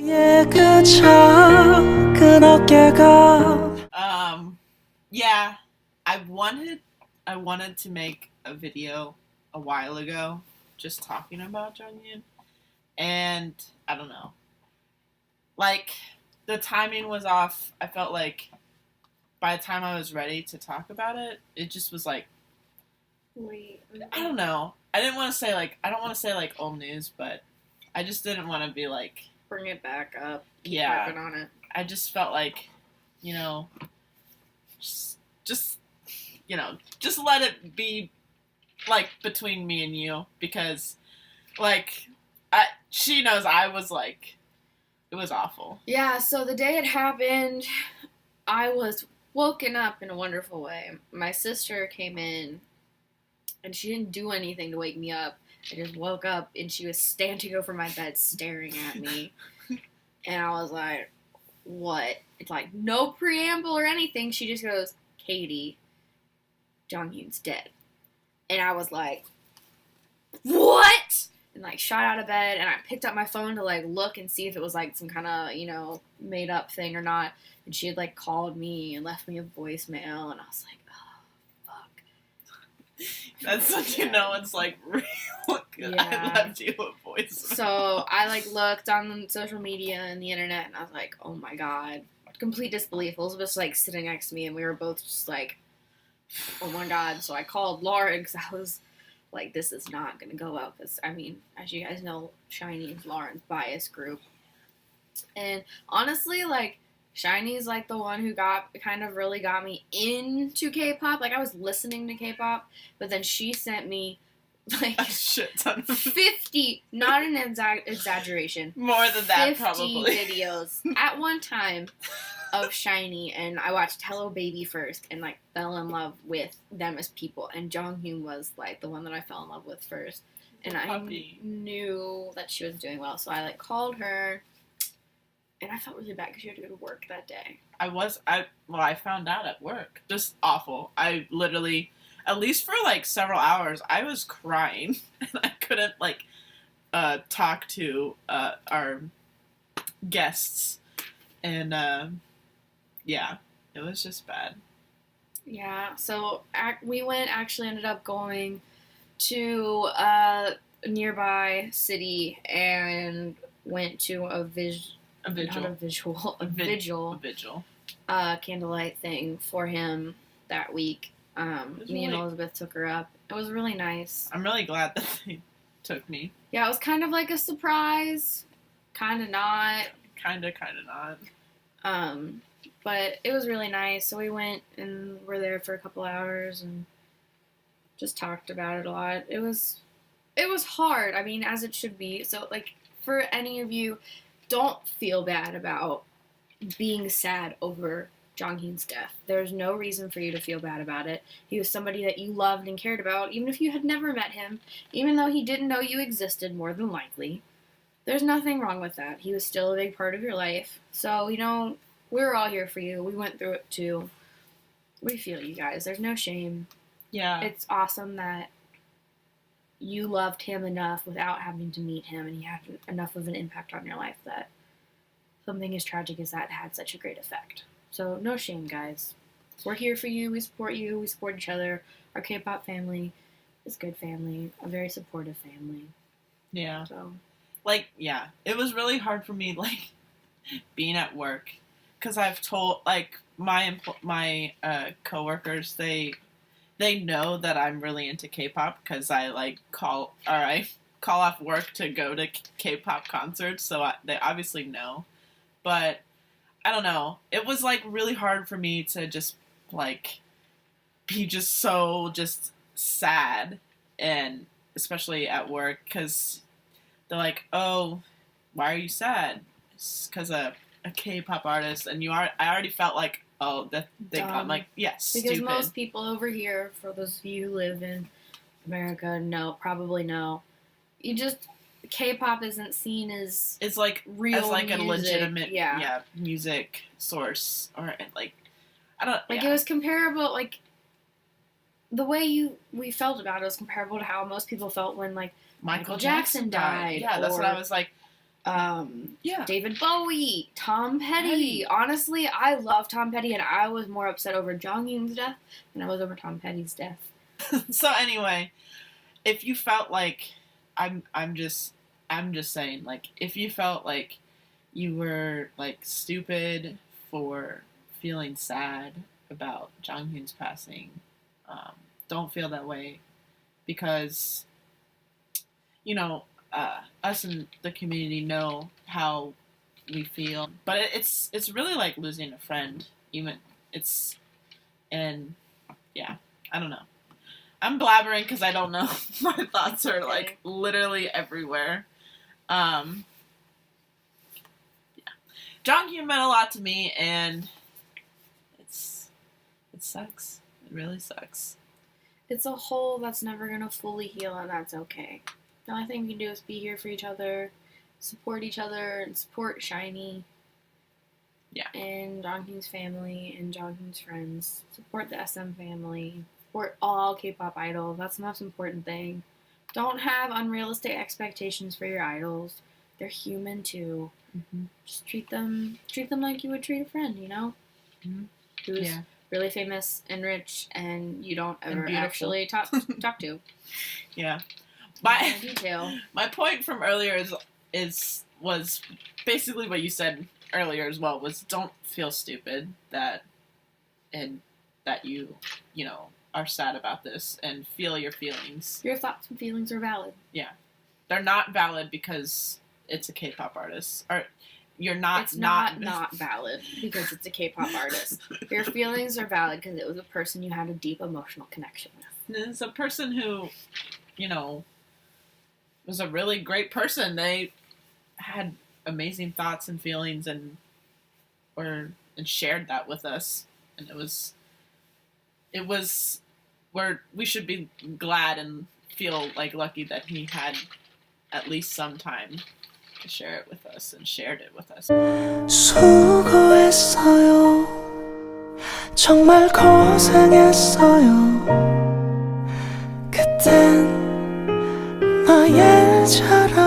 Yeah, I wanted to make a video a while ago just talking about Jonghyun, and I don't know. Like, the timing was off. I felt like by the time I was ready to talk about it, it just was like, wait. I don't know. I didn't want to say like, I don't want to say like old news, but I just didn't want to be like, bring it back up. Yeah. Keep on it. I just felt like, just just let it be like between me and you, because like she knows I was like, it was awful. Yeah, so the day it happened, I was woken up in a wonderful way. My sister came in, and she didn't do anything to wake me up. I just woke up, and she was standing over my bed staring at me. And I was like, what? It's like, no preamble or anything. She just goes, Katie, Jonghyun's dead. And I was like, what? And like shot out of bed, and I picked up my phone to like look and see if it was like some kind of, made up thing or not. And she had like called me and left me a voicemail, and I was like, oh, fuck. That's when it's like real good. Yeah. I left you a voicemail. So I like looked on social media and the internet, and I was like, oh my god. Complete disbelief. Elizabeth was like sitting next to me, and we were both just like, oh my god. So I called Lauren because I was like, this is not going to go well. Because, I mean, as you guys know, Shiny is Lauren's bias group. And honestly, like, Shiny's like the one who really got me into K-pop. Like, I was listening to K-pop, but then she sent me like a shit ton of 50, not an exaggeration, more than that 50 probably videos at one time of Shiny, and I watched Hello Baby first and like fell in love with them as people, and Jonghyun was like the one that I fell in love with first, and I knew that she was doing well, so I like called her, and I felt really bad because she had to go to work that day. I found out at work. Just awful. I literally, at least for like several hours, I was crying and I couldn't like talk to our guests, and yeah, it was just bad. Yeah, so we ended up going to a nearby city and went to a vigil candlelight thing for him that week. Me and Elizabeth took her up. It was really nice. I'm really glad that they took me. Yeah, it was kind of like a surprise. Kind of not. Kind of not. But it was really nice. So we went and were there for a couple hours and just talked about it a lot. It was hard. I mean, as it should be. So, like, for any of you, don't feel bad about being sad over Jonghyun's death. There's no reason for you to feel bad about it. He was somebody that you loved and cared about, even if you had never met him, even though he didn't know you existed, more than likely. There's nothing wrong with that. He was still a big part of your life. So, we're all here for you. We went through it too. We feel you guys. There's no shame. Yeah. It's awesome that you loved him enough without having to meet him, and he had enough of an impact on your life that something as tragic as that had such a great effect. So, no shame, guys. We're here for you. We support you. We support each other. Our K-pop family is a good family. A very supportive family. Yeah. So, yeah. It was really hard for me, being at work. Because I've told, my coworkers, they know that I'm really into K-pop because I, call off work to go to K-pop concerts, so they obviously know. But, I don't know. It was, really hard for me to just, be just so just sad, and especially at work, because they're like, oh, why are you sad? It's because a K-pop artist, and I already felt like, oh, that they got yes, because stupid. Most people over here, for those of you who live in America, probably know. K-pop isn't seen as it's real as music. A legitimate music source, or I don't it was comparable, the way we felt about it was comparable to how most people felt when Michael Jackson died. Yeah, that's what I was like. Yeah. David Bowie, Tom Petty. Honestly, I love Tom Petty, and I was more upset over Jonghyun's death than I was over Tom Petty's death. So anyway, if you felt like I'm just saying, like, if you felt like you were like stupid for feeling sad about Jonghyun's passing, don't feel that way, because you know, us in the community know how we feel, but it's really like losing a friend. Even and yeah, I don't know. I'm blabbering because I don't know. My thoughts are like literally everywhere. Yeah. Jonghyun meant a lot to me, and it sucks. It really sucks. It's a hole that's never gonna fully heal, and that's okay. The only thing we can do is be here for each other, support each other, and support SHINee. Yeah. And Jonghyun's family and Jonghyun's friends. Support the SM family. Support all K-pop idols. That's the most important thing. Don't have unrealistic expectations for your idols. They're human too. Mm-hmm. Just treat them like you would treat a friend, you know? Mm-hmm. Who's really famous and rich, and you don't ever actually talk to. Yeah. My point from earlier was basically what you said earlier as well, was don't feel stupid that you are sad about this, and feel your feelings. Your thoughts and feelings are valid. Yeah. They're not valid because it's a K-pop artist. Or you're not It's not valid because it's a K-pop artist. Your feelings are valid because it was a person you had a deep emotional connection with. It's a person who, was a really great person. They had amazing thoughts and feelings and shared that with us. And we should be glad and feel like lucky that he had at least some time to share it with us, and shared it with us. 수고했어요. 정말 고생했어요. 그땐 나의 자랑이죠.